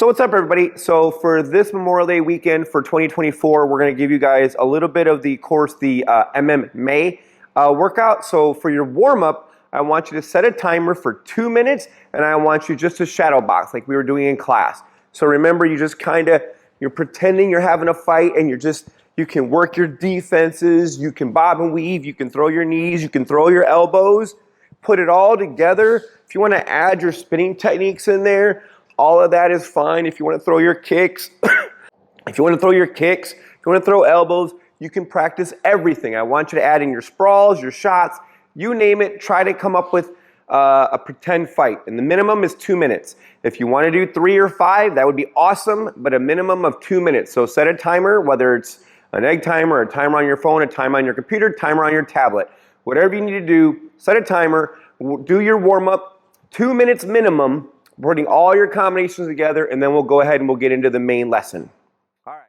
So what's up, everybody? So for this Memorial Day weekend for 2024, we're going to give you guys a little bit of the MMA workout. So for your warm-up, I want you to set a timer for 2 minutes, and I want you just to shadow box like we were doing in class. So remember, you're pretending you're having a fight, and you can work your defenses, you can bob and weave, you can throw your knees, you can throw your elbows, put it all together. If you want to add your spinning techniques in there, all of that is fine. If you want to throw your kicks, if you want to throw elbows, you can practice everything. I want you to add in your sprawls, your shots, you name it. Try to come up with a pretend fight. And the minimum is 2 minutes. If you want to do 3 or 5, that would be awesome, but a minimum of 2 minutes. So set a timer, whether it's an egg timer, a timer on your phone, a timer on your computer, timer on your tablet. Whatever you need to do, set a timer, do your warm-up, 2 minutes minimum, putting all your combinations together, and then we'll go ahead and we'll get into the main lesson. All right.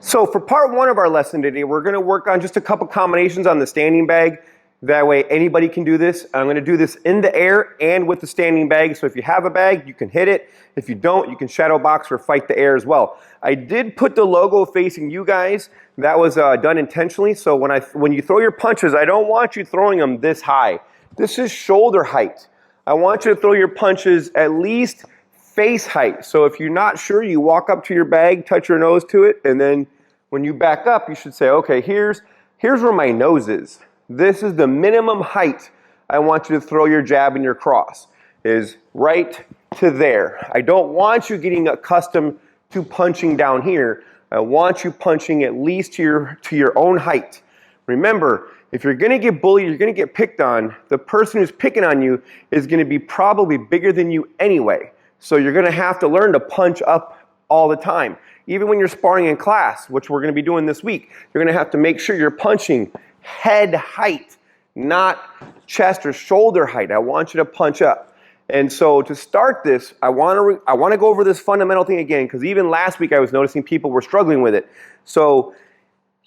So for part 1 of our lesson today, we're going to work on just a couple combinations on the standing bag. That way anybody can do this. I'm going to do this in the air and with the standing bag. So if you have a bag, you can hit it. If you don't, you can shadow box or fight the air as well. I did put the logo facing you guys. That was done intentionally. So when you throw your punches, I don't want you throwing them this high. This is shoulder height. I want you to throw your punches at least face height. So if you're not sure, you walk up to your bag, touch your nose to it, and then when you back up, you should say, okay, here's where my nose is. This is the minimum height I want you to throw your jab and your cross, is right to there. I don't want you getting accustomed to punching down here. I want you punching at least to your own height. Remember, if you're going to get bullied, you're going to get picked on, the person who's picking on you is going to be probably bigger than you anyway. So you're going to have to learn to punch up all the time. Even when you're sparring in class, which we're going to be doing this week, you're going to have to make sure you're punching head height, not chest or shoulder height. I want you to punch up. And so to start this, I want to go over this fundamental thing again, because even last week I was noticing people were struggling with it. So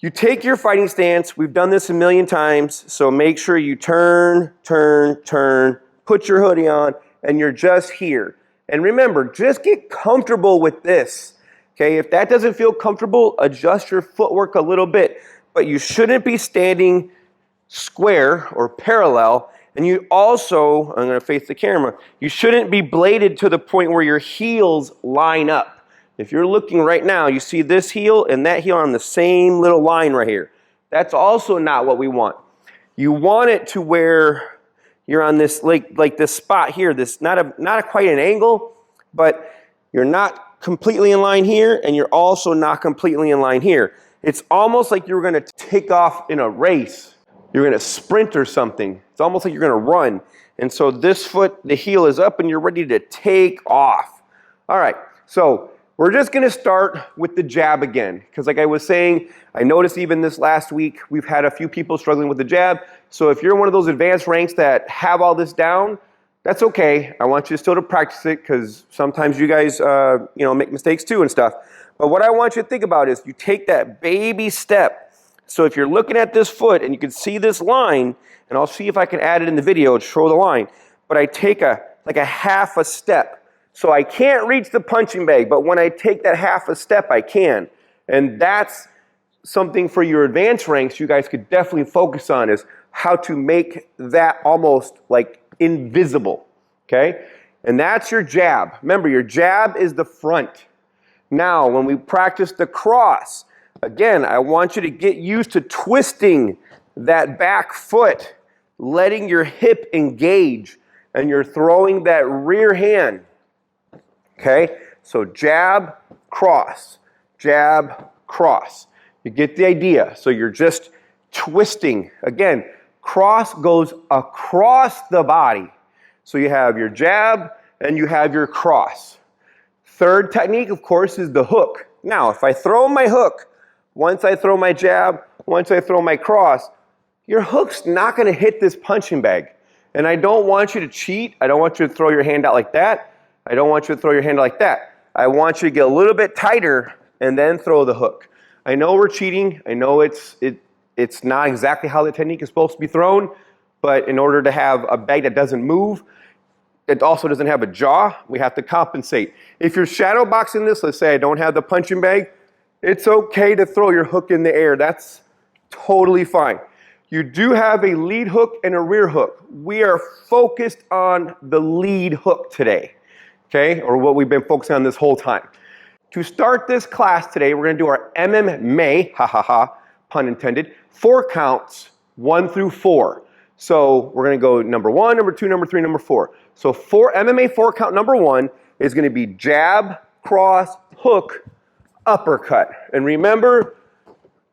you take your fighting stance. We've done this a million times, so make sure you turn, put your hoodie on, and you're just here. And remember, just get comfortable with this. Okay, if that doesn't feel comfortable, adjust your footwork a little bit. But you shouldn't be standing square or parallel. And you also, I'm going to face the camera, you shouldn't be bladed to the point where your heels line up. If you're looking right now, you see this heel and that heel on the same little line right here. That's also not what we want. You want it to where you're on this like this spot here. This not quite an angle, but you're not completely in line here, and you're also not completely in line here. It's almost like you're going to take off in a race. You're going to sprint or something. It's almost like you're going to run. And so this foot, the heel is up, and you're ready to take off. All right, so we're just going to start with the jab again, because like I was saying, I noticed even this last week, we've had a few people struggling with the jab. So if you're one of those advanced ranks that have all this down, that's okay. I want you still to practice it, because sometimes you guys make mistakes too and stuff. But what I want you to think about is you take that baby step. So if you're looking at this foot and you can see this line, and I'll see if I can add it in the video to show the line, but I take like a half a step. So I can't reach the punching bag, but when I take that half a step, I can. And that's something for your advanced ranks you guys could definitely focus on, is how to make that almost like invisible, okay? And that's your jab. Remember, your jab is the front. Now, when we practice the cross, again, I want you to get used to twisting that back foot, letting your hip engage, and you're throwing that rear hand. Okay, so jab, cross, jab, cross. You get the idea. So you're just twisting. Again, cross goes across the body. So you have your jab and you have your cross. Third technique, of course, is the hook. Now, if I throw my hook, once I throw my jab, once I throw my cross, your hook's not going to hit this punching bag. And I don't want you to cheat. I don't want you to throw your hand out like that. I don't want you to throw your hand like that. I want you to get a little bit tighter and then throw the hook. I know we're cheating. I know it's not exactly how the technique is supposed to be thrown, but in order to have a bag that doesn't move, it also doesn't have a jaw. We have to compensate. If you're shadow boxing this, let's say I don't have the punching bag, it's okay to throw your hook in the air. That's totally fine. You do have a lead hook and a rear hook. We are focused on the lead hook today, okay? Or what we've been focusing on this whole time. To start this class today, we're gonna do our MMA, pun intended, 4 counts, 1 through 4. So we're gonna go number 1, number 2, number 3, number 4. So MMA 4 count number 1 is gonna be jab, cross, hook, uppercut. And remember,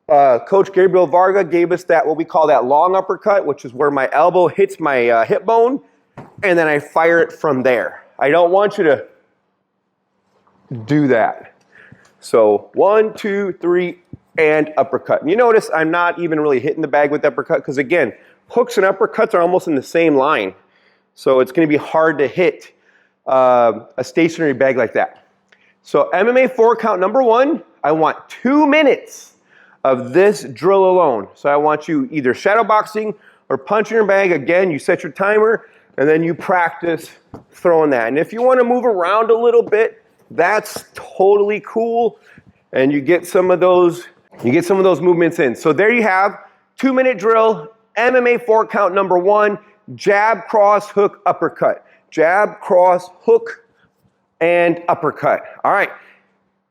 Coach Gabriel Varga gave us that, what we call that long uppercut, which is where my elbow hits my hip bone, and then I fire it from there. I don't want you to do that. So 1, 2, 3, and uppercut. And you notice I'm not even really hitting the bag with the uppercut because, again, hooks and uppercuts are almost in the same line. So it's going to be hard to hit a stationary bag like that. So MMA 4 count number 1, I want 2 minutes of this drill alone. So I want you either shadow boxing or punching your bag. Again, you set your timer and then you practice throwing that. And if you want to move around a little bit, that's totally cool. And you get some of those movements in. So there you have 2-minute drill, MMA 4 count number 1, jab, cross, hook, uppercut. Jab, cross, hook, and uppercut. All right.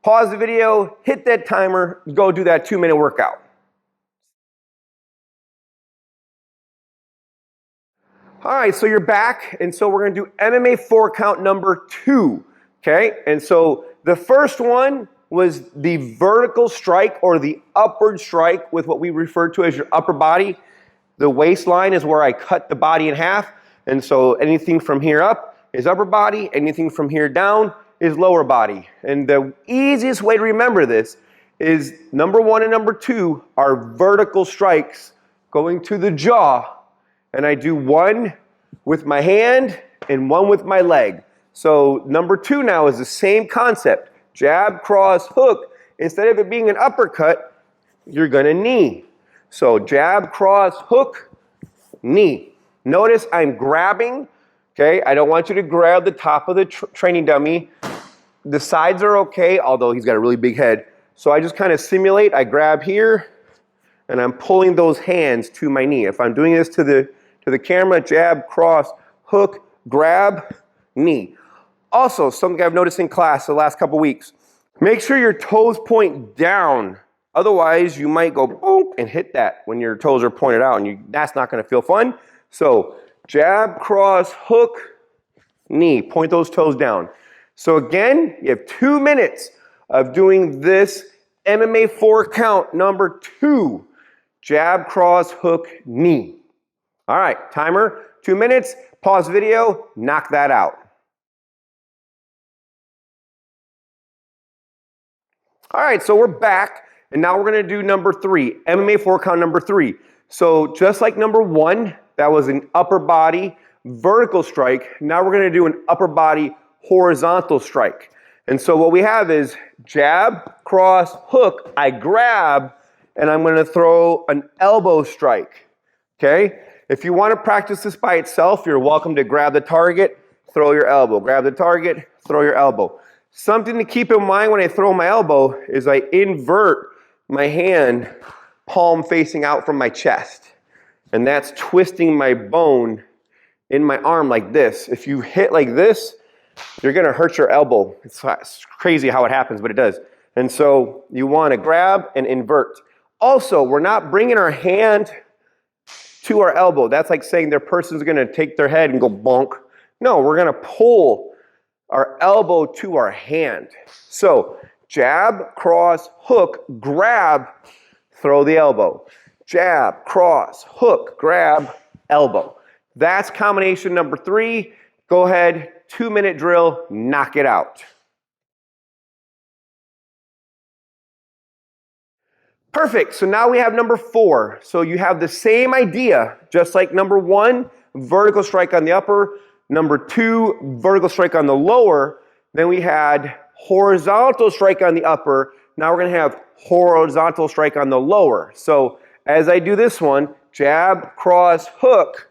Pause the video, hit that timer, go do that 2-minute workout. All right, so you're back, and so we're gonna do MMA 4 count number 2, okay? And so the first one was the vertical strike or the upward strike with what we refer to as your upper body. The waistline is where I cut the body in half, and so anything from here up is upper body, anything from here down is lower body. And the easiest way to remember this is number 1 and number 2 are vertical strikes going to the jaw. And I do 1 with my hand and 1 with my leg. So number 2 now is the same concept. Jab, cross, hook. Instead of it being an uppercut, you're gonna knee. So jab, cross, hook, knee. Notice I'm grabbing, okay? I don't want you to grab the top of the training dummy. The sides are okay, although he's got a really big head. So I just kind of simulate, I grab here, and I'm pulling those hands to my knee. If I'm doing this to the camera, jab, cross, hook, grab, knee. Also, something I've noticed in class the last couple weeks, make sure your toes point down. Otherwise, you might go boom and hit that when your toes are pointed out, and that's not gonna feel fun. So jab, cross, hook, knee. Point those toes down. So again, you have 2 minutes of doing this MMA 4 count number 2. Jab, cross, hook, knee. All right, timer, 2 minutes. Pause video, knock that out. All right, so we're back, and now we're gonna do number 3, MMA 4 count number 3. So just like number 1, that was an upper body vertical strike. Now we're gonna do an upper body horizontal strike. And so what we have is jab, cross, hook, I grab, and I'm gonna throw an elbow strike, okay? If you wanna practice this by itself, you're welcome to grab the target, throw your elbow. Grab the target, throw your elbow. Something to keep in mind when I throw my elbow is I invert my hand palm facing out from my chest. And that's twisting my bone in my arm like this. If you hit like this, you're gonna hurt your elbow. It's crazy how it happens, but it does. And so you wanna grab and invert. Also, we're not bringing our hand to our elbow. That's like saying their person's gonna take their head and go bonk. No, we're gonna pull our elbow to our hand. So jab, cross, hook, grab, throw the elbow. Jab, cross, hook, grab, elbow. That's combination number 3. Go ahead, 2-minute drill, knock it out. Perfect, so now we have number 4. So you have the same idea, just like number 1, vertical strike on the upper, number 2, vertical strike on the lower, then we had horizontal strike on the upper, now we're gonna have horizontal strike on the lower. So as I do this one, jab, cross, hook,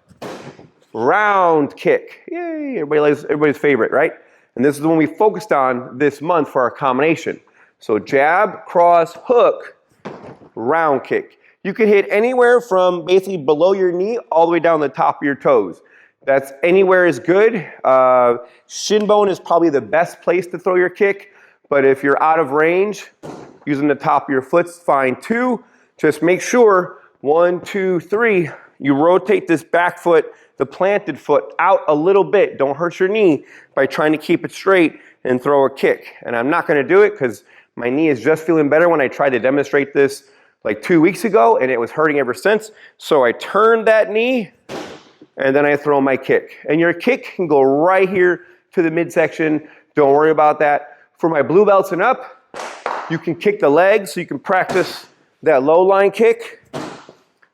round kick. Yay, everybody's favorite, right? And this is the one we focused on this month for our combination. So jab, cross, hook, round kick. You can hit anywhere from basically below your knee all the way down the top of your toes. That's anywhere is good. Shin bone is probably the best place to throw your kick, but if you're out of range, using the top of your foot's fine too. Just make sure, 1, 2, 3, you rotate this back foot, the planted foot, out a little bit. Don't hurt your knee by trying to keep it straight and throw a kick. And I'm not gonna do it because my knee is just feeling better when I tried to demonstrate this like 2 weeks ago, and it was hurting ever since. So I turned that knee, and then I throw my kick. And your kick can go right here to the midsection. Don't worry about that. For my blue belts and up, you can kick the legs, so you can practice that low line kick.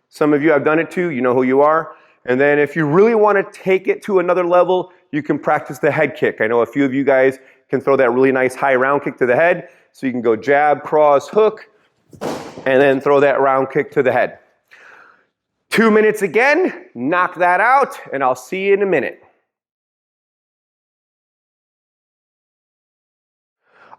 Some of you have done it too, you know who you are. And then if you really want to take it to another level, you can practice the head kick. I know a few of you guys can throw that really nice high round kick to the head. So you can go jab, cross, hook, and then throw that round kick to the head. 2 minutes again, knock that out, and I'll see you in a minute.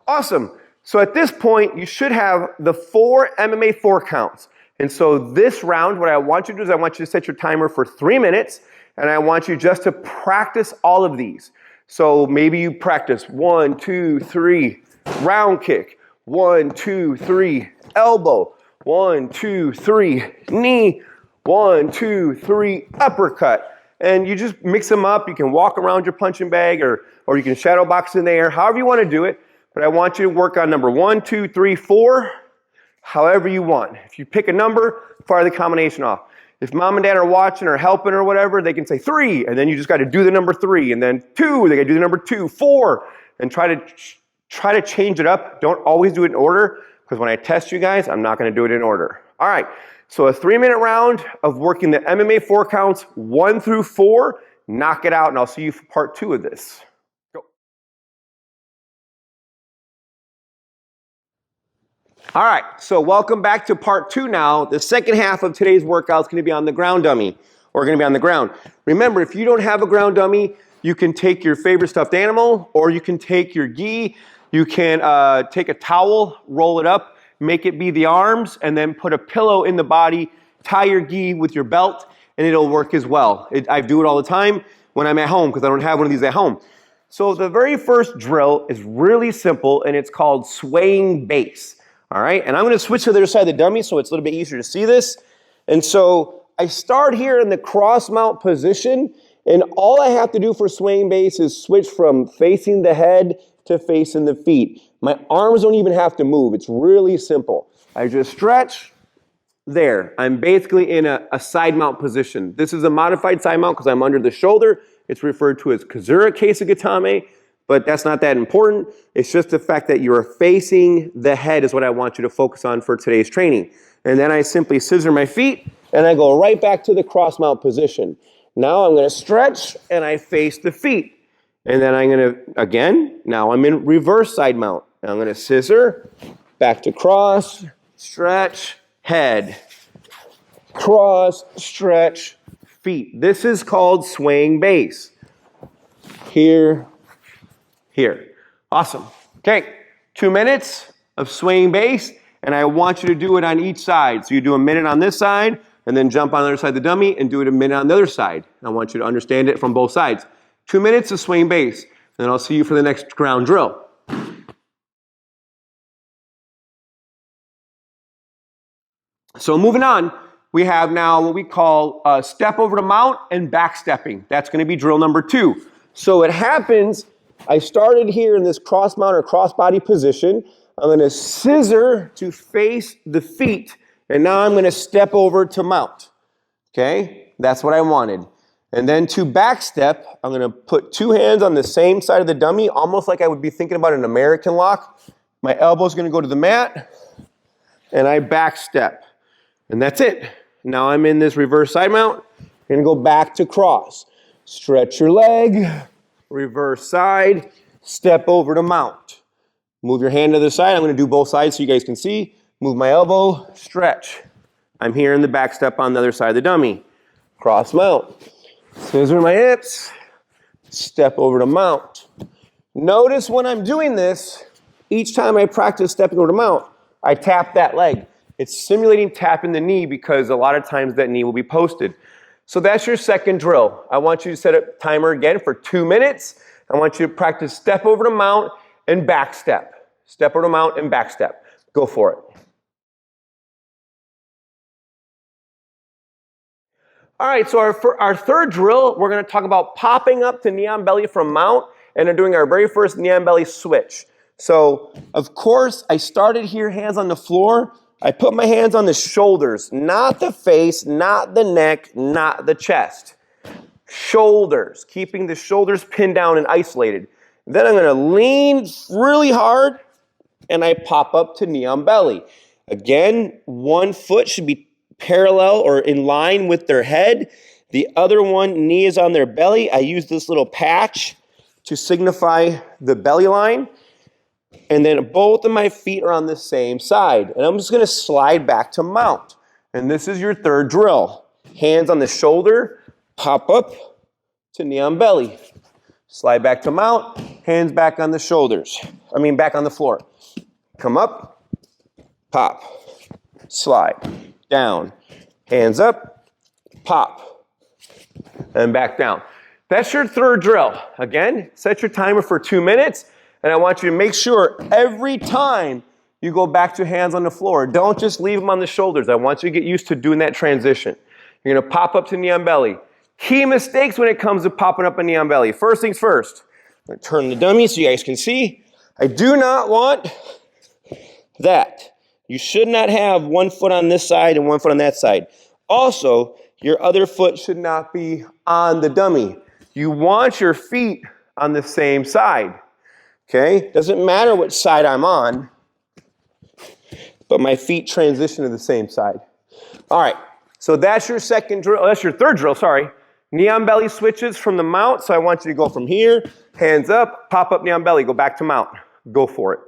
Awesome. So at this point, you should have the 4 MMA 4 counts. And so this round, what I want you to do is I want you to set your timer for 3 minutes, and I want you just to practice all of these. So maybe you practice 1, 2, 3, round kick, 1, 2, 3, elbow, 1, 2, 3, knee, 1, 2, 3, uppercut. And you just mix them up. You can walk around your punching bag or you can shadow box in the air, however you want to do it. But I want you to work on number 1, 2, 3, 4, however you want. If you pick a number, fire the combination off. If mom and dad are watching or helping or whatever, they can say 3, and then you just got to do the number 3, and then 2, they got to do the number 2, 4, and try to change it up. Don't always do it in order, because when I test you guys, I'm not going to do it in order. All right, so a 3-minute round of working the MMA 4 counts, 1 through 4. Knock it out, and I'll see you for part 2 of this. Go. All right, so welcome back to part 2 now. The second half of today's workout is going to be on the ground dummy, or going to be on the ground. Remember, if you don't have a ground dummy, you can take your favorite stuffed animal, or you can take your gi. You can take a towel, roll it up, make it be the arms, and then put a pillow in the body, tie your gi with your belt, and it'll work as well. I do it all the time when I'm at home because I don't have one of these at home. So the very first drill is really simple, and it's called swaying base. All right, and I'm going to switch to the other side of the dummy so it's a little bit easier to see this. And so I start here in the cross mount position, and all I have to do for swaying base is switch from facing the head to facing the feet. My arms don't even have to move. It's really simple. I just stretch. There. I'm basically in a side mount position. This is a modified side mount because I'm under the shoulder. It's referred to as Kazura Keisugatame, but that's not that important. It's just the fact that you're facing the head is what I want you to focus on for today's training. And then I simply scissor my feet, and I go right back to the cross mount position. Now I'm going to stretch, and I face the feet. And then I'm going to, again, now I'm in reverse side mount. Now I'm going to scissor, back to cross, stretch, head, cross, stretch, feet. This is called swaying base. Here, here. Awesome. Okay, 2 minutes of swaying base, and I want you to do it on each side. So you do a minute on this side, and then jump on the other side of the dummy and do it a minute on the other side. I want you to understand it from both sides. 2 minutes of swaying base, and then I'll see you for the next ground drill. So moving on, we have now what we call step over to mount and back stepping. That's going to be drill number 2. So it happens, I started here in this cross mount or cross body position. I'm going to scissor to face the feet, and now I'm going to step over to mount. Okay, that's what I wanted. And then to back step, I'm going to put 2 hands on the same side of the dummy, almost like I would be thinking about an American lock. My elbow's going to go to the mat, and I back step. And that's it. Now I'm in this reverse side mount. I'm going to go back to cross. Stretch your leg, reverse side, step over to mount. Move your hand to the side. I'm going to do both sides so you guys can see. Move my elbow, stretch. I'm here in the back step on the other side of the dummy. Cross mount. Scissor my hips, step over to mount. Notice when I'm doing this, each time I practice stepping over to mount, I tap that leg. It's simulating tapping the knee because a lot of times that knee will be posted. So that's your second drill. I want you to set a timer again for 2 minutes. I want you to practice step over to mount and back step. Step over to mount and back step. Go for it. All right, so our third drill, we're going to talk about popping up to knee on belly from mount and then doing our very first knee on belly switch. So, of course, I started here, hands on the floor. I put my hands on the shoulders, not the face, not the neck, not the chest. Shoulders, keeping the shoulders pinned down and isolated. Then I'm going to lean really hard and I pop up to knee on belly. Again, one foot should be parallel or in line with their head. The other one, knee is on their belly. I use this little patch to signify the belly line. And then both of my feet are on the same side. And I'm just going to slide back to mount. And this is your third drill. Hands on the shoulder, pop up to knee on belly. Slide back to mount, hands back on the shoulders. Back on the floor. Come up, pop, slide, down, hands up, pop, and back down. That's your third drill. Again, set your timer for 2 minutes, and I want you to make sure every time you go back to hands on the floor, don't just leave them on the shoulders. I want you to get used to doing that transition. You're going to pop up to knee on belly. Key mistakes when it comes to popping up a knee on belly. First things first, I'm going to turn the dummy so you guys can see. I do not want that. You should not have one foot on this side and one foot on that side. Also, your other foot should not be on the dummy. You want your feet on the same side. Okay? Doesn't matter which side I'm on, but my feet transition to the same side. All right. So that's your second drill. That's your third drill, sorry. Knee on belly switches from the mount. So I want you to go from here, hands up, pop up knee on belly, go back to mount. Go for it.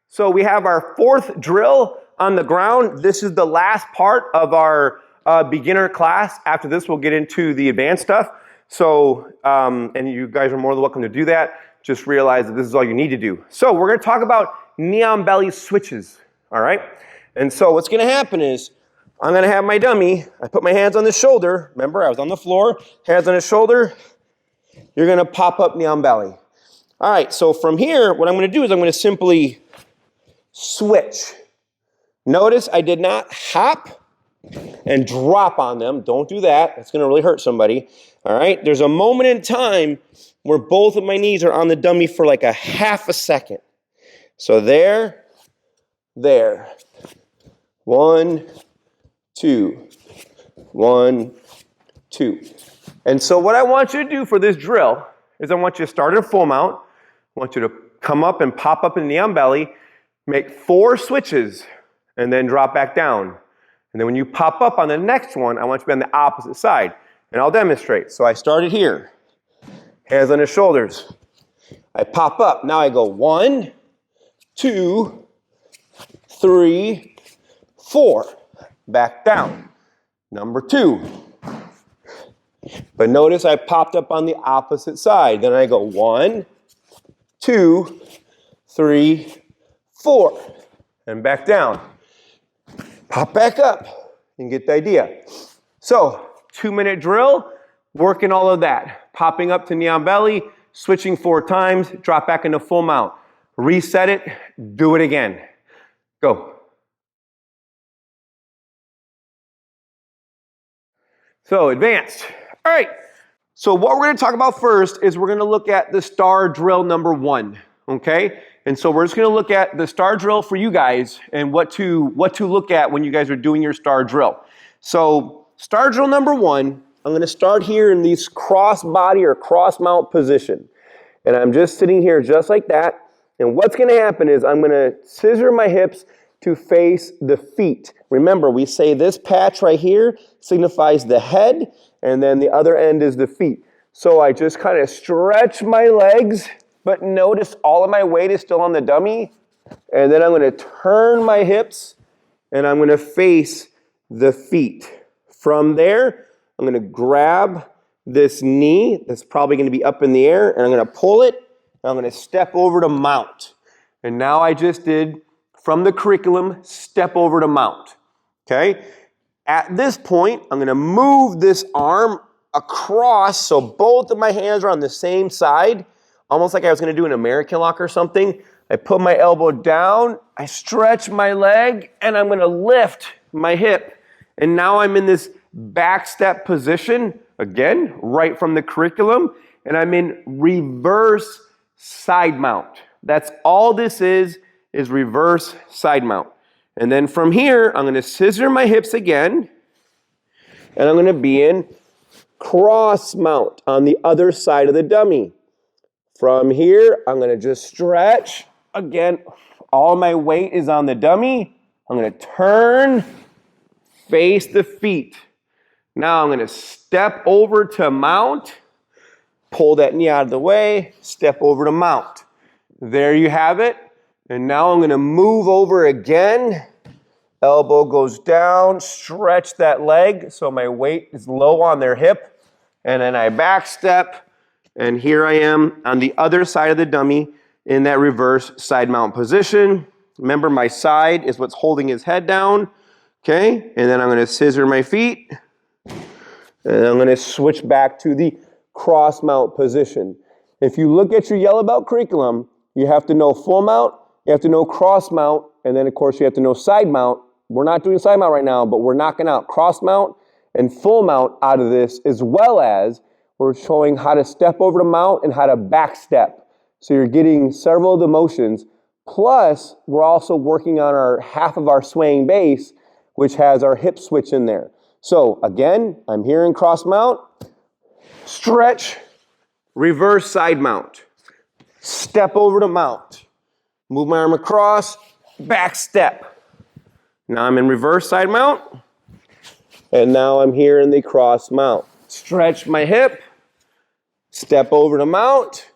So we have our fourth drill on the ground. This is the last part of our beginner class. After this, we'll get into the advanced stuff. So, and you guys are more than welcome to do that. Just realize that this is all you need to do. So we're going to talk about knee on belly switches. All right? And so what's going to happen is I'm going to have my dummy. I put my hands on the shoulder. Remember, I was on the floor. Hands on the shoulder. You're going to pop up knee on belly. All right, so from here, what I'm going to do is I'm going to simply switch. Notice I did not hop and drop on them. Don't do that. That's going to really hurt somebody. All right? There's a moment in time where both of my knees are on the dummy for like a half a second. So there. 1, 2. 1, 2. And so what I want you to do for this drill is I want you to start at a full mount. I want you to come up and pop up in the knee on belly. Make 4 switches and then drop back down. And then when you pop up on the next one, I want you to be on the opposite side. And I'll demonstrate. So I started here. Hands on the shoulders. I pop up. Now I go 1, 2, 3, 4. Back down. Number 2. But notice I popped up on the opposite side. Then I go 1, 2, 3, 4, and back down. Pop back up and get the idea. So, 2-minute drill, working all of that. Popping up to knee on belly, switching 4 times, drop back into full mount. Reset it, do it again. Go. So, advanced. All right. So, what we're going to talk about first is we're going to look at the star drill number 1. Okay? And so we're just going to look at the star drill for you guys and what to look at when you guys are doing your star drill. So star drill number 1, I'm going to start here in this cross body or cross mount position. And I'm just sitting here just like that. And what's going to happen is I'm going to scissor my hips to face the feet. Remember, we say this patch right here signifies the head, and then the other end is the feet. So I just kind of stretch my legs. But notice all of my weight is still on the dummy. And then I'm going to turn my hips and I'm going to face the feet. From there, I'm going to grab this knee that's probably going to be up in the air, and I'm going to pull it, and I'm going to step over to mount. And now I just did, from the curriculum, step over to mount. Okay? At this point, I'm going to move this arm across so both of my hands are on the same side, almost like I was going to do an American lock or something. I put my elbow down, I stretch my leg, and I'm going to lift my hip. And now I'm in this back step position, again, right from the curriculum, and I'm in reverse side mount. That's all this is reverse side mount. And then from here, I'm going to scissor my hips again, and I'm going to be in cross mount on the other side of the dummy. From here, I'm going to just stretch. Again, all my weight is on the dummy. I'm going to turn, face the feet. Now I'm going to step over to mount, pull that knee out of the way, step over to mount. There you have it. And now I'm going to move over again. Elbow goes down, stretch that leg so my weight is low on their hip. And then I back step, and here I am on the other side of the dummy in that reverse side mount position. Remember, my side is what's holding his head down. Okay, and then I'm going to scissor my feet, and I'm going to switch back to the cross mount position. If you look at your yellow belt curriculum, you have to know full mount, you have to know cross mount, and then of course you have to know side mount. We're not doing side mount right now, but we're knocking out cross mount and full mount out of this, as well as we're showing how to step over to mount and how to back step. So you're getting several of the motions. Plus, we're also working on our half of our swaying base, which has our hip switch in there. So again, I'm here in cross mount, stretch, reverse side mount, step over to mount, move my arm across, back step. Now I'm in reverse side mount, and now I'm here in the cross mount. Stretch my hip, step over to mount,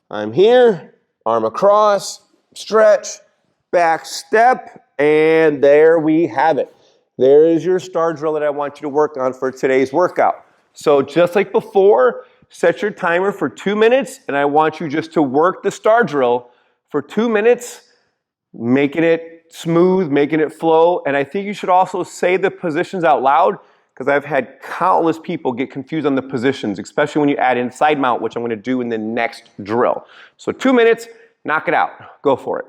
I'm here, arm across, stretch, back step, and there we have it. There is your star drill that I want you to work on for today's workout. So just like before, set your timer for 2 minutes, and I want you just to work the star drill for 2 minutes, making it smooth, making it flow. And I think you should also say the positions out loud, because I've had countless people get confused on the positions, especially when you add in side mount, which I'm going to do in the next drill. So 2 minutes, knock it out. Go for it.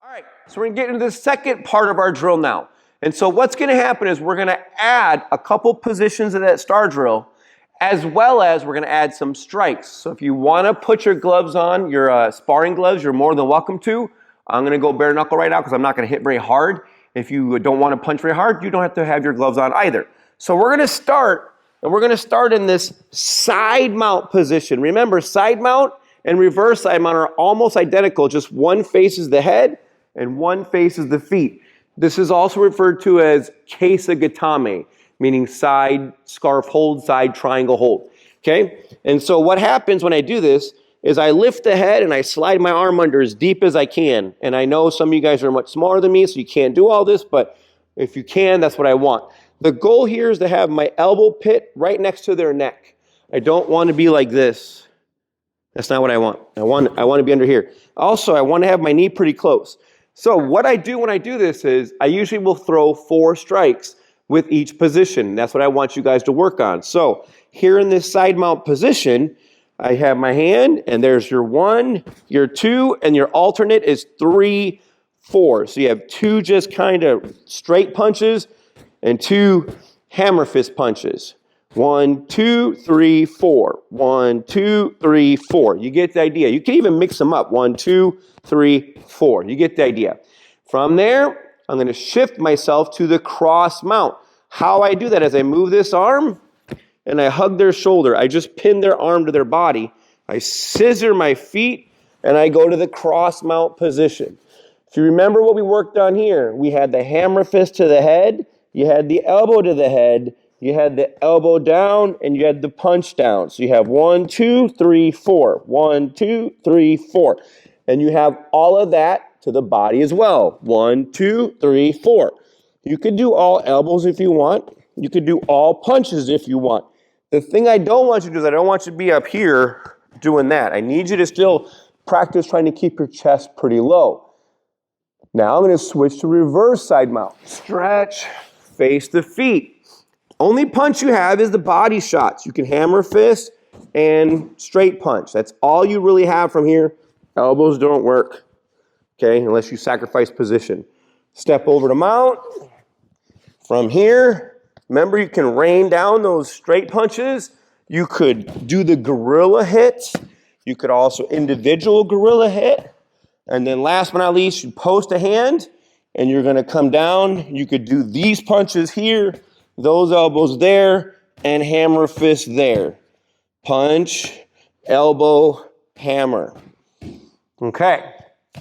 All right, so we're going to get into the second part of our drill now. And so what's going to happen is we're going to add a couple positions in that star drill, as well as we're going to add some strikes. So if you want to put your gloves on, your sparring gloves, you're more than welcome to. I'm going to go bare knuckle right now because I'm not going to hit very hard. If you don't want to punch very hard, you don't have to have your gloves on either. So we're going to start, and we're going to start in this side mount position. Remember, side mount and reverse side mount are almost identical. Just one faces the head and one faces the feet. This is also referred to as kesagatame, meaning side scarf hold, side triangle hold. Okay? And so what happens when I do this is I lift the head and I slide my arm under as deep as I can. And I know some of you guys are much smaller than me, so you can't do all this, but if you can, that's what I want. The goal here is to have my elbow pit right next to their neck. I don't want to be like this. That's not what I want. I want to be under here. Also, I want to have my knee pretty close. So what I do when I do this is I usually will throw 4 strikes with each position. That's what I want you guys to work on. So here in this side mount position, I have my hand, and there's your 1, your 2, and your alternate is 3, 4. So you have 2 just kind of straight punches and 2 hammer fist punches. 1, 2, 3, 4. 1, 2, 3, 4. You get the idea. You can even mix them up. 1, 2, 3, 4. You get the idea. From there, I'm going to shift myself to the cross mount. How I do that is I move this arm and I hug their shoulder. I just pin their arm to their body. I scissor my feet and I go to the cross mount position. If you remember what we worked on here, we had the hammer fist to the head, you had the elbow to the head, you had the elbow down, and you had the punch down. So you have 1, 2, 3, 4. 1, 2, 3, 4. And you have all of that to the body as well. 1, 2, 3, 4. You could do all elbows if you want. You could do all punches if you want. The thing I don't want you to do is I don't want you to be up here doing that. I need you to still practice trying to keep your chest pretty low. Now I'm going to switch to reverse side mount. Stretch, face the feet. Only punch you have is the body shots. You can hammer fist and straight punch. That's all you really have from here. Elbows don't work, okay, unless you sacrifice position. Step over to mount. From here, remember you can rain down those straight punches. You could do the gorilla hit. You could also individual gorilla hit. And then last but not least, you post a hand and you're gonna come down. You could do these punches here, those elbows there, and hammer fist there. Punch, elbow, hammer. Okay,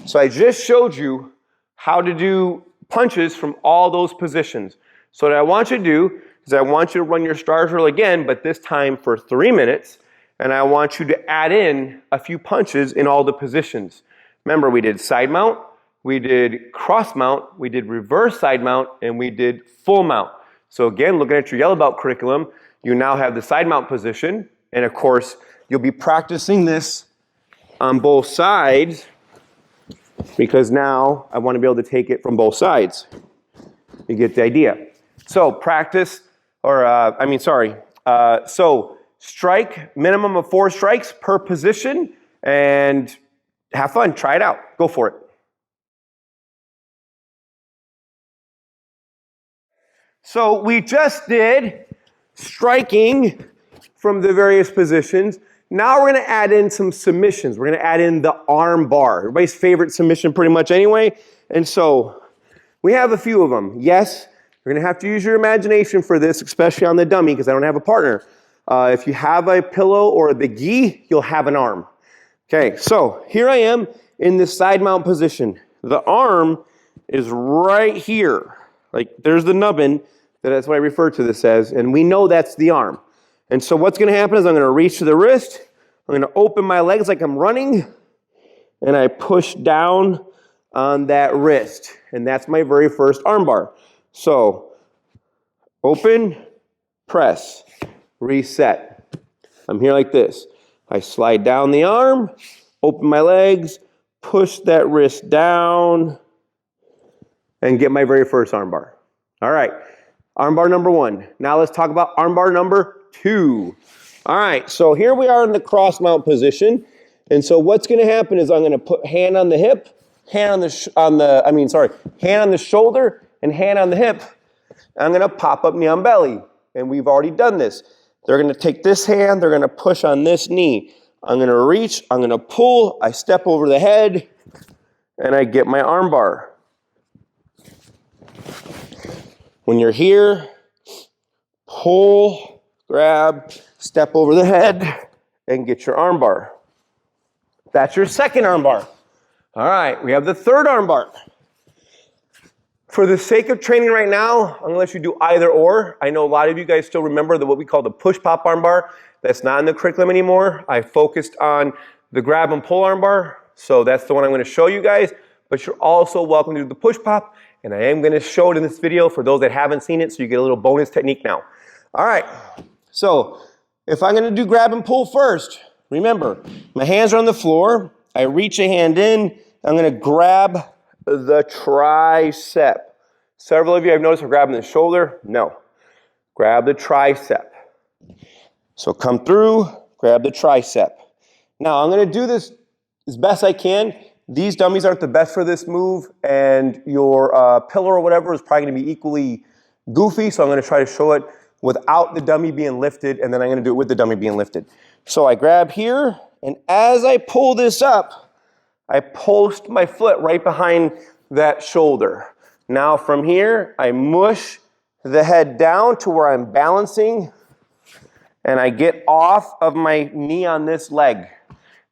so I just showed you how to do punches from all those positions. So what I want you to do is I want you to run your stars drill again, but this time for 3 minutes, and I want you to add in a few punches in all the positions. Remember, we did side mount, we did cross mount, we did reverse side mount, and we did full mount. So again, looking at your yellow belt curriculum, you now have the side mount position, and of course, you'll be practicing this on both sides because now I want to be able to take it from both sides. You get the idea. So practice, so strike, minimum of 4 strikes per position, and have fun. Try it out. Go for it. So we just did striking from the various positions. Now we're going to add in some submissions. We're going to add in the arm bar. Everybody's favorite submission pretty much anyway. And so we have a few of them. Yes, you're going to have to use your imagination for this, especially on the dummy because I don't have a partner. If you have a pillow or the gi, you'll have an arm. Okay, so here I am in the side mount position. The arm is right here. Like there's the nubbin. That's what I refer to this as. And we know that's the arm. And so what's going to happen is I'm going to reach to the wrist. I'm going to open my legs like I'm running. And I push down on that wrist. And that's my very first arm bar. So open, press, reset. I'm here like this. I slide down the arm, open my legs, push that wrist down, and get my very first arm bar. All right, arm bar number 1. Now let's talk about arm bar number 2. All right, so here we are in the cross mount position. And so what's going to happen is I'm going to put hand on the hip, hand on the shoulder, and hand on the hip. I'm going to pop up knee on belly. And we've already done this. They're going to take this hand, they're going to push on this knee. I'm going to reach, I'm going to pull, I step over the head, and I get my arm bar. When you're here, pull, grab, step over the head, and get your arm bar. That's your second arm bar. All right, we have the third arm bar. For the sake of training right now, I'm going to let you do either or. I know a lot of you guys still remember what we call the push-pop arm bar. That's not in the curriculum anymore. I focused on the grab and pull arm bar, so that's the one I'm going to show you guys. But you're also welcome to do the push-pop, and I am going to show it in this video for those that haven't seen it, so you get a little bonus technique now. All right, so if I'm going to do grab and pull first, remember, my hands are on the floor. I reach a hand in. I'm going to grab the tricep. Several of you I've noticed are grabbing the shoulder. No. Grab the tricep. So come through, grab the tricep. Now I'm going to do this as best I can. These dummies aren't the best for this move, and your pillow or whatever is probably going to be equally goofy, so I'm going to try to show it without the dummy being lifted, and then I'm going to do it with the dummy being lifted. So I grab here, and as I pull this up, I post my foot right behind that shoulder. Now from here, I mush the head down to where I'm balancing, and I get off of my knee on this leg.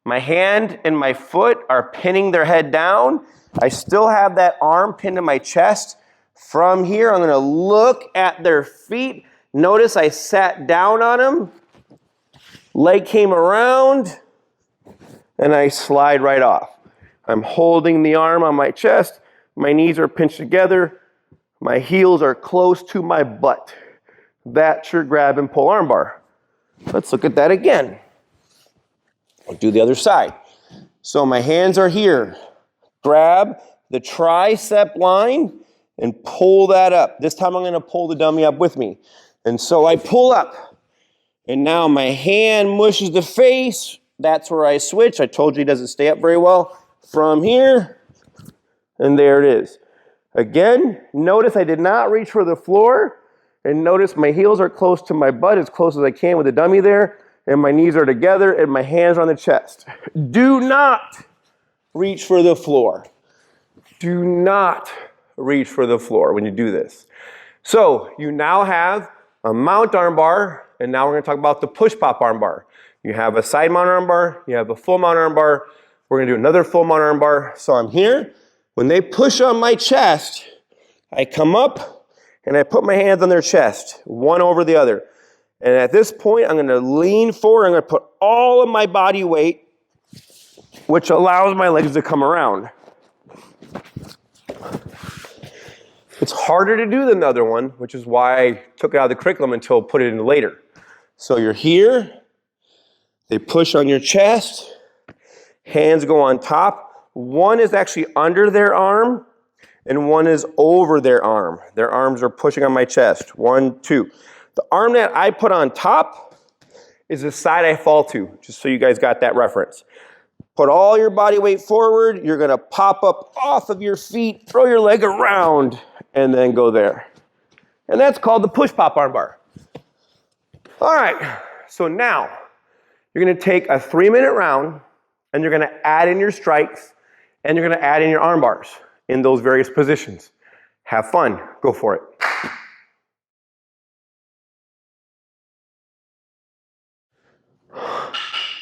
My hand and my foot are pinning their head down. I still have that arm pinned to my chest. From here, I'm going to look at their feet. Notice I sat down on them. Leg came around, and I slide right off. I'm holding the arm on my chest. My knees are pinched together. My heels are close to my butt. That's your grab and pull arm bar. Let's look at that again. I'll do the other side. So my hands are here. Grab the tricep line and pull that up. This time I'm going to pull the dummy up with me. And so I pull up. And now my hand mushes the face. That's where I switch. I told you it doesn't stay up very well. From here, and there it is. Again, notice I did not reach for the floor. And notice my heels are close to my butt, as close as I can with the dummy there. And my knees are together and my hands are on the chest. Do not reach for the floor. Do not reach for the floor when you do this. So you now have a mount arm bar, and now we're going to talk about the push pop arm bar. You have a side mount arm bar, you have a full mount arm bar. We're going to do another full mount arm bar. So I'm here. When they push on my chest, I come up and I put my hands on their chest, one over the other. And at this point, I'm going to lean forward. I'm going to put all of my body weight, which allows my legs to come around. It's harder to do than the other one, which is why I took it out of the curriculum until put it in later. So you're here. They push on your chest. Hands go on top. One is actually under their arm, and one is over their arm. Their arms are pushing on my chest. 1, 2. The arm that I put on top is the side I fall to, just so you guys got that reference. Put all your body weight forward. You're going to pop up off of your feet, throw your leg around, and then go there. And that's called the push pop arm bar. All right, so now you're going to take a 3-minute round, and you're going to add in your strikes, and you're going to add in your arm bars in those various positions. Have fun. Go for it.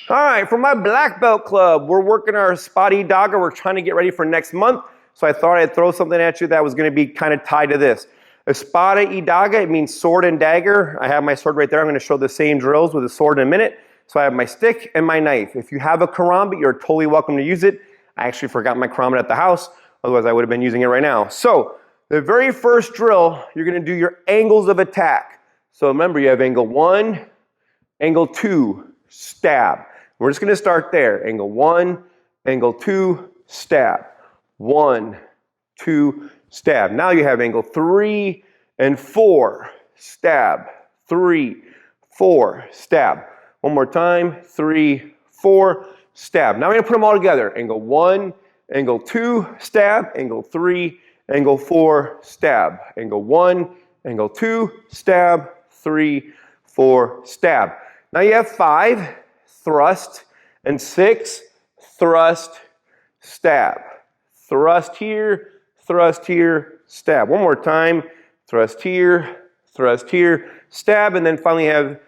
All right, for my black belt club, we're working our spotty Dagger. We're trying to get ready for next month, so I thought I'd throw something at you that was going to be kind of tied to this. Espada y daga, it means sword and dagger. I have my sword right there. I'm going to show the same drills with a sword in a minute. So I have my stick and my knife. If you have a karambit, you're totally welcome to use it. I actually forgot my karambit at the house. Otherwise, I would have been using it right now. So the very first drill, you're going to do your angles of attack. So remember, you have angle 1, angle 2, stab. We're just going to start there. Angle 1, angle 2, stab. 1, 2, stab. Now you have angle 3 and 4, stab. 3, 4, stab. One more time. 3, 4, stab. Now we're going to put them all together. Angle 1, angle 2, stab. Angle 3, angle 4, stab. Angle 1, angle 2, stab. 3, 4, stab. Now you have 5, thrust, and 6, thrust, stab. Thrust here, stab. One more time. Thrust here, stab. And then finally have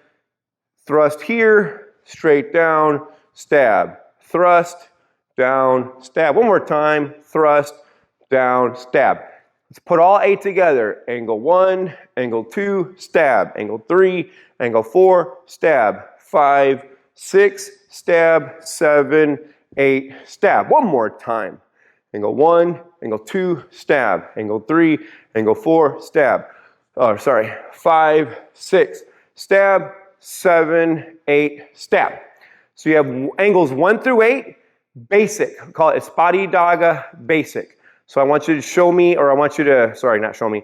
thrust here, straight down, stab. Thrust, down, stab. One more time. Thrust, down, stab. Let's put all 8 together. Angle 1, angle 2, stab. Angle 3, angle 4, stab. 5, 6, stab. 7, 8, stab. One more time. Angle 1, angle 2, stab. Angle 3, angle 4, stab. Oh, sorry. 5, 6, stab. 7, 8, stab. So you have angles 1 through 8, basic. Call it espada y daga, basic. So I want you to show me, or I want you to, sorry, not show me.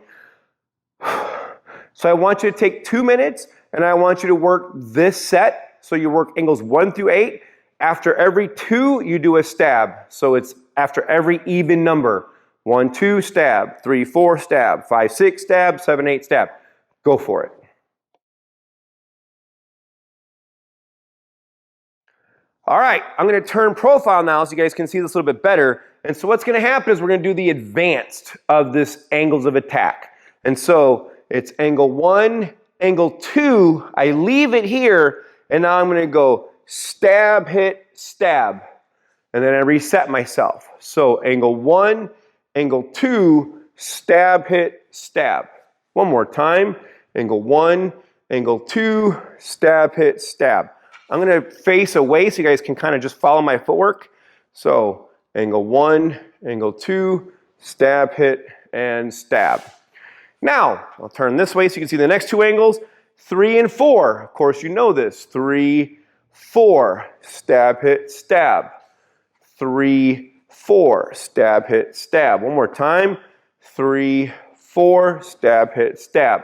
So I want you to take 2 minutes, and I want you to work this set. So you work angles 1 through 8. After every 2, you do a stab. So it's after every even number. 1, 2, stab. 3, 4, stab. 5, 6, stab. 7, 8, stab. Go for it. All right, I'm going to turn profile now so you guys can see this a little bit better. And so what's going to happen is we're going to do the advanced of this angles of attack. And so it's angle 1, angle 2. I leave it here, and now I'm going to go stab, hit, stab. And then I reset myself. So angle 1, angle 2, stab, hit, stab. One more time. Angle 1, angle 2, stab, hit, stab. I'm going to face away so you guys can kind of just follow my footwork. So angle 1, angle 2, stab, hit, and stab. Now, I'll turn this way so you can see the next two angles, 3 and 4. Of course, you know this. 3, 4, stab, hit, stab. 3, 4, stab, hit, stab. One more time. 3, 4, stab, hit, stab.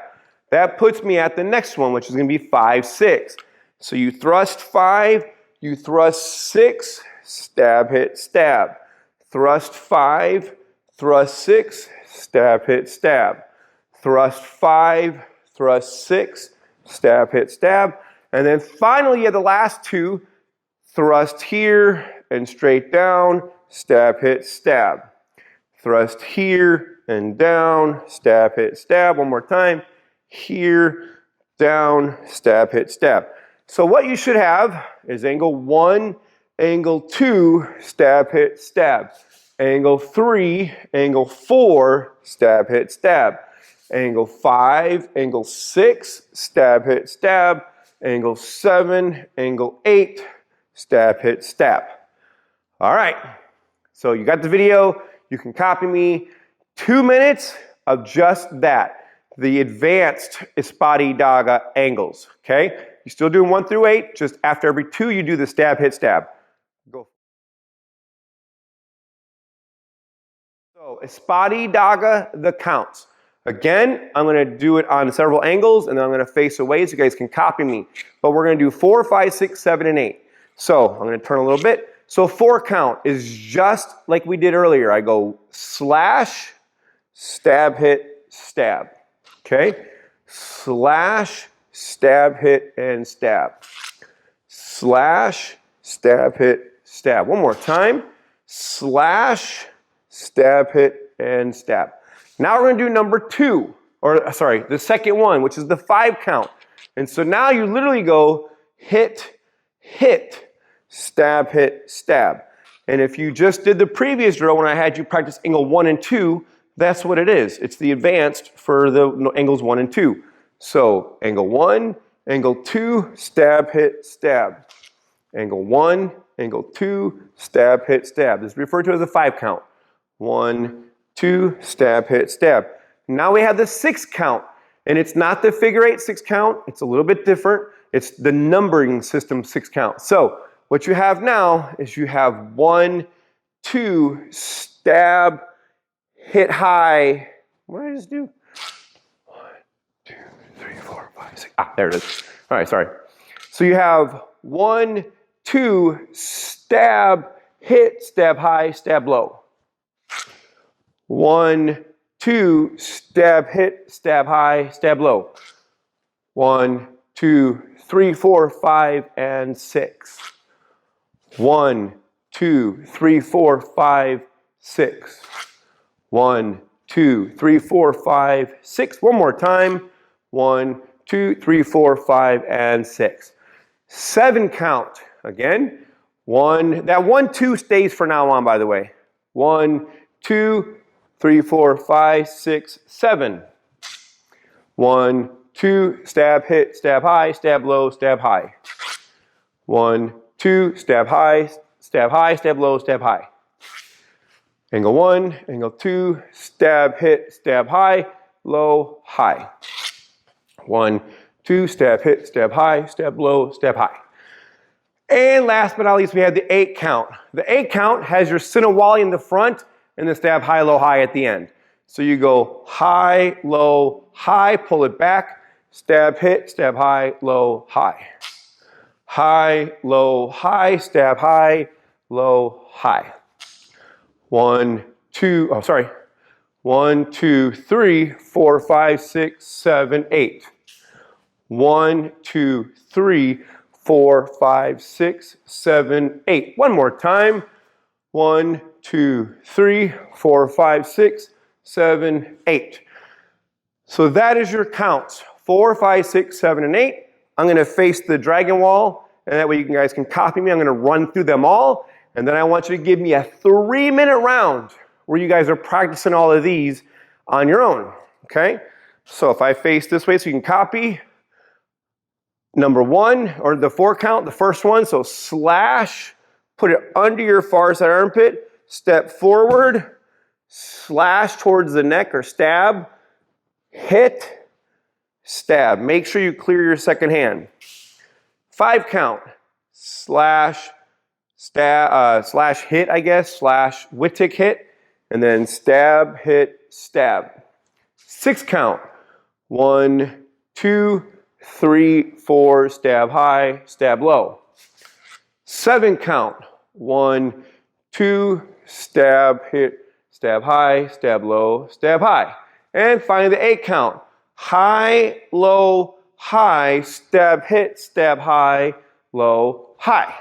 That puts me at the next one, which is going to be 5, 6. So you thrust 5, you thrust 6, stab, hit, stab. Thrust 5, thrust 6, stab, hit, stab. Thrust 5, thrust 6, stab, hit, stab. And then finally, you have the last two, thrust here and straight down, stab, hit, stab. Thrust here and down, stab, hit, stab. One more time. Here, down, stab, hit, stab. So what you should have is angle 1, angle 2, stab, hit, stab. Angle 3, angle 4, stab, hit, stab. Angle 5, angle 6, stab, hit, stab. Angle 7, angle 8, stab, hit, stab. All right, so you got the video. You can copy me. 2 minutes of just that. The advanced Espadí Dagger angles, okay? You're still doing 1 through 8. Just after every 2, you do the stab, hit, stab. Go. So, Espadí Dagger, the counts. Again, I'm going to do it on several angles, and then I'm going to face away so you guys can copy me. But we're going to do 4, 5, 6, 7, and 8. So, I'm going to turn a little bit. So, 4 count is just like we did earlier. I go slash, stab, hit, stab. Okay? Slash, stab, hit, and stab. Slash, stab, hit, stab. One more time. Slash, stab, hit, and stab. Now we're going to do number 2, or sorry, the second one, which is the 5 count. And so now you literally go hit, hit, stab, hit, stab. And if you just did the previous drill when I had you practice angle 1 and 2, that's what it is. It's the advanced for the angles 1 and 2. So angle 1, angle 2, stab, hit, stab. Angle 1, angle 2, stab, hit, stab. This is referred to as a 5 count. 1, 2, stab, hit, stab. Now we have the 6 count. And it's not the figure 8 6 count. It's a little bit different. It's the numbering system 6 count. So what you have now is you have 1, 2, stab, hit high. What did I just do? 1, 2, 3, 4, 5, 6. Ah, there it is. All right, sorry. So you have 1, 2, stab, hit, stab high, stab low. 1, 2, stab, hit, stab high, stab low. 1, 2, 3, 4, 5, and 6. 1, 2, 3, 4, 5, 6. 1, 2, 3, 4, 5, 6. One more time. 1, 2, 3, 4, 5, and 6. 7 count. Again, 1. That 1, 2 stays for now on, by the way. 1, 2, 3, 4, 5, 6, 7. 1, 2, stab, hit, stab high, stab low, stab high. 1, 2, stab high, stab high, stab low, stab high. Angle 1, angle 2, stab, hit, stab high, low, high. 1, 2, stab, hit, stab high, stab low, stab high. And last but not least, we have the 8 count. The 8 count has your Sinawali in the front and the stab high, low, high at the end. So you go high, low, high, pull it back, stab, hit, stab high, low, high. High, low, high, stab high, low, high. 1, 2, oh, sorry. 1, 2, 3, 4, 5, 6, 7, 8. 1, 2, 3, 4, 5, 6, 7, 8. One more time. 1, 2, 3, 4, 5, 6, 7, 8. So that is your counts. 4, 5, 6, 7, and 8. I'm going to face the dragon wall, and that way you guys can copy me. I'm going to run through them all, and then I want you to give me a 3-minute round where you guys are practicing all of these on your own, okay? So if I face this way so you can copy, number 1, or the 4 count, the first one, so slash, put it under your far side armpit, step forward, slash towards the neck or stab, hit, stab. Make sure you clear your second hand. 5 count, slash, stab, slash hit, I guess, slash whip tick hit, and then stab, hit, stab. 6 count, 1, 2, 3, 4, stab high, stab low. 7 count, 1, 2, stab, hit, stab high, stab low, stab high. And finally the 8 count, high, low, high, stab, hit, stab high, low, high.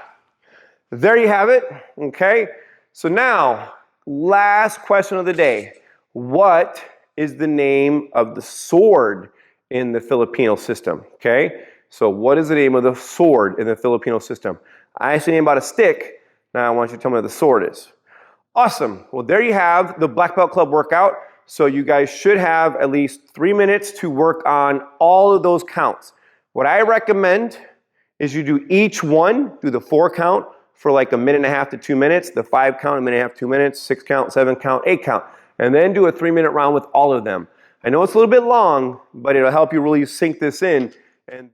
There you have it, okay? So now, last question of the day. What is the name of the sword in the Filipino system, okay? So what is the name of the sword in the Filipino system? I asked you name about a stick. Now I want you to tell me what the sword is. Awesome. Well, there you have the Black Belt Club workout. So you guys should have at least 3 minutes to work on all of those counts. What I recommend is you do each one, do the 4 count for like 1.5 minutes to 2 minutes, the 5 count, 1.5 minutes, 2 minutes, 6 count, 7 count, 8 count, and then do a 3-minute round with all of them. I know it's a little bit long, but it'll help you really sink this in. And